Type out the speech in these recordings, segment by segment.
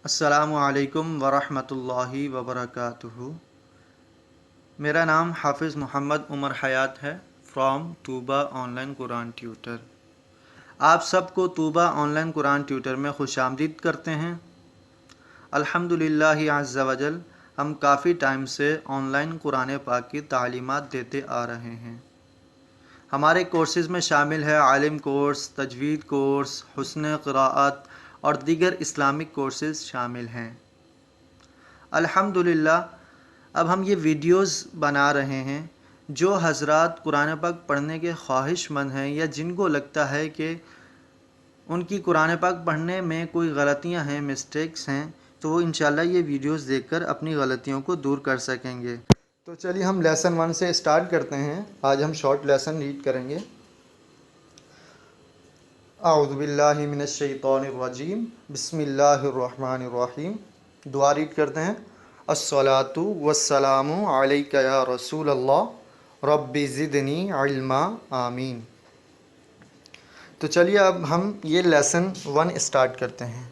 السلام علیکم ورحمۃ اللہ وبرکاتہ۔ میرا نام حافظ محمد عمر حیات ہے from Tuba online Quran tutor. آپ سب کو طوبہ آن لائن قرآن ٹیوٹر میں خوش آمدید کرتے ہیں۔ الحمدللہ عز وجل ہم کافی ٹائم سے آن لائن قرآن پاک کی تعلیمات دیتے آ رہے ہیں۔ ہمارے کورسز میں شامل ہے عالم کورس، تجوید کورس، حسن قراءت اور دیگر اسلامک کورسز شامل ہیں۔ الحمدللہ اب ہم یہ ویڈیوز بنا رہے ہیں جو حضرات قرآن پاک پڑھنے کے خواہش مند ہیں یا جن کو لگتا ہے کہ ان کی قرآن پاک پڑھنے میں کوئی غلطیاں ہیں، مسٹیکس ہیں، تو وہ انشاءاللہ یہ ویڈیوز دیکھ کر اپنی غلطیوں کو دور کر سکیں گے۔ تو چلیے ہم لیسن 1 سے اسٹارٹ کرتے ہیں۔ آج ہم شارٹ لیسن ریڈ کریں گے۔ اعوذ باللہ من الشیطان الرجیم، بسم اللہ الرحمن الرحیم۔ دعا ریڈ کرتے ہیں۔ الصلاۃ والسلام علیک یا رسول اللہ رب زدنی علما آمین۔ تو چلیے اب ہم یہ لیسن 1 اسٹارٹ کرتے ہیں۔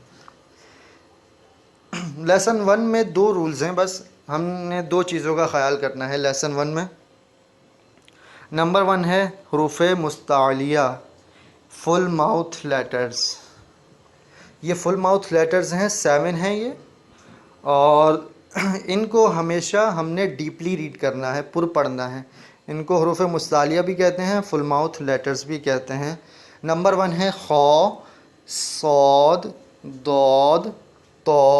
لیسن 1 میں 2 رولز ہیں، بس ہم نے 2 چیزوں کا خیال کرنا ہے لیسن 1 میں۔ نمبر 1 ہے حروف مستعلیہ، فل ماؤتھ لیٹرز۔ یہ فل ماؤتھ لیٹرز ہیں، 7 ہیں یہ، اور ان کو ہمیشہ ہم نے ڈیپلی ریڈ کرنا ہے، پر پڑھنا ہے۔ ان کو حروف مستعلیہ بھی کہتے ہیں، فل ماؤتھ لیٹرز بھی کہتے ہیں۔ نمبر 1 ہے خ، صاد، ضاد، طا،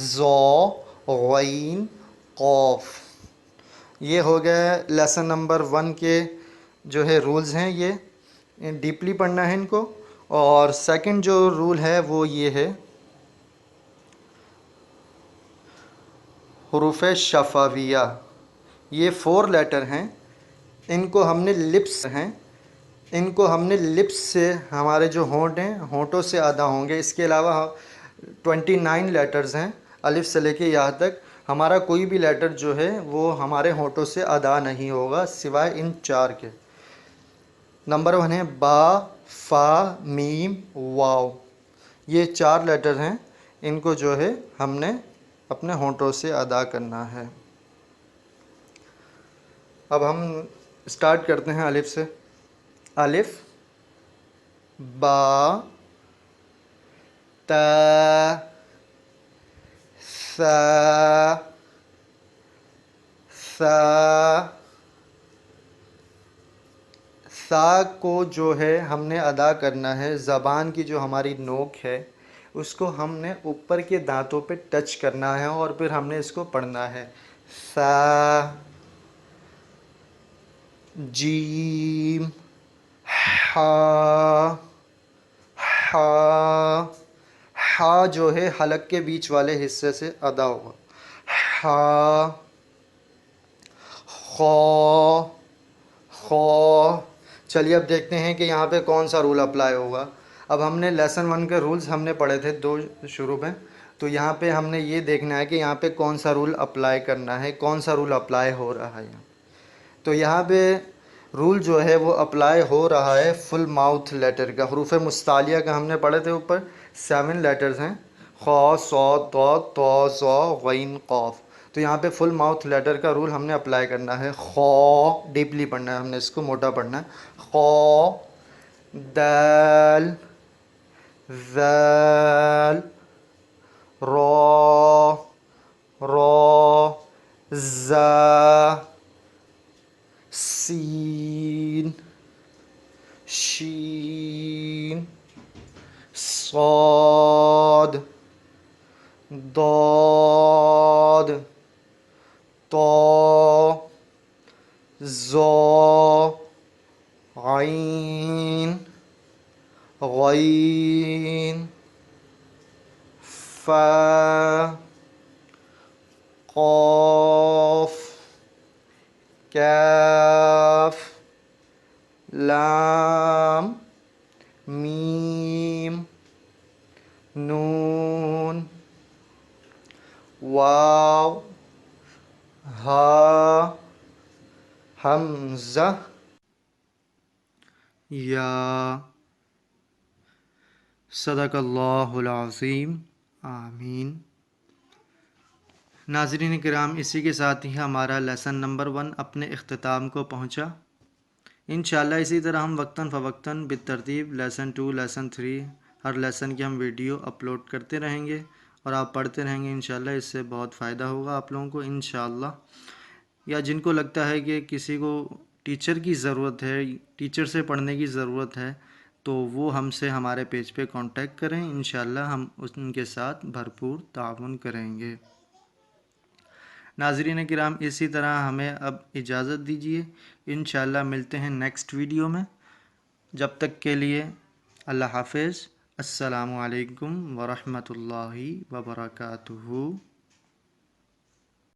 ظا، غین، قاف۔ یہ ہو گئے لیسن نمبر 1 کے جو ہے رولز ہیں، یہ ڈیپلی پڑھنا ہے ان کو۔ اور سیکنڈ جو رول ہے وہ یہ ہے حروف شفویہ۔ یہ 4 لیٹر ہیں، ان کو ہم نے لپس سے ہمارے جو ہونٹ ہیں، ہونٹوں سے ادا ہوں گے۔ اس کے علاوہ 29 لیٹرز ہیں، الف سے لے کے یا تک۔ ہمارا کوئی بھی لیٹر جو ہے وہ ہمارے ہونٹوں سے ادا نہیں ہوگا سوائے ان 4 کے۔ نمبر 1 ہے با، فا، میم، واو۔ یہ 4 لیٹر ہیں، ان کو جو ہے ہم نے اپنے ہونٹوں سے ادا کرنا ہے۔ اب ہم اسٹارٹ کرتے ہیں الف سے۔ الف، با، تا، ثا، ثا۔ ثا کو جو ہے ہم نے ادا کرنا ہے، زبان کی جو ہماری نوک ہے اس کو ہم نے اوپر کے دانتوں پہ ٹچ کرنا ہے اور پھر ہم نے اس کو پڑھنا ہے۔ ثا، جیم، ہا، ہا۔ ہا جو ہے حلق کے بیچ والے حصے سے ادا ہوگا۔ ہا، خا، خا۔ چلیے اب دیکھتے ہیں کہ یہاں پہ کون سا رول اپلائی ہوگا۔ اب ہم نے لیسن 1 کے رولز ہم نے پڑھے تھے 2 شروع میں، تو یہاں پہ ہم نے یہ دیکھنا ہے کہ یہاں پہ کون سا رول اپلائی کرنا ہے، کون سا رول اپلائی ہو رہا ہے۔ تو یہاں پہ رول جو ہے وہ اپلائی ہو رہا ہے فل ماؤتھ لیٹر کا۔ حروف مستعلیہ کا ہم نے پڑھے تھے اوپر، 7 لیٹرز ہیں، خا، صاد، ضاد، طا، ظا، غین، قاف۔ تو یہاں پہ فل ماؤتھ لیٹر کا رول ہم نے اپلائی کرنا ہے۔ خا ڈیپلی پڑھنا ہے، ہم نے اس کو موٹا پڑھنا ہے۔ خا، دال، ذال، را، را، زا، سین، شین، صاد، ضاد، طا، ظا، عین، غین، فا، قاف، کاف، لام، میم، نون، واو، ہا، حمزہ، یا۔ صدق اللہ العظیم۔ آمین۔ ناظرین کرام، اسی کے ساتھ ہی ہمارا لیسن نمبر 1 اپنے اختتام کو پہنچا۔ انشاءاللہ اسی طرح ہم وقتاً فوقتاً بالترتیب لیسن 2 لیسن 3 ہر لیسن کی ہم ویڈیو اپلوڈ کرتے رہیں گے اور آپ پڑھتے رہیں گے انشاءاللہ۔ اس سے بہت فائدہ ہوگا آپ لوگوں کو انشاءاللہ۔ یا جن کو لگتا ہے کہ کسی کو ٹیچر کی ضرورت ہے، ٹیچر سے پڑھنے کی ضرورت ہے، تو وہ ہم سے ہمارے پیج پہ کانٹیکٹ کریں، انشاءاللہ ہم ان کے ساتھ بھرپور تعاون کریں گے۔ ناظرین کرام، اسی طرح ہمیں اب اجازت دیجیے، انشاءاللہ ملتے ہیں نیکسٹ ویڈیو میں۔ جب تک کے لیے اللہ حافظ، السلام علیکم ورحمۃ اللہ وبرکاتہ۔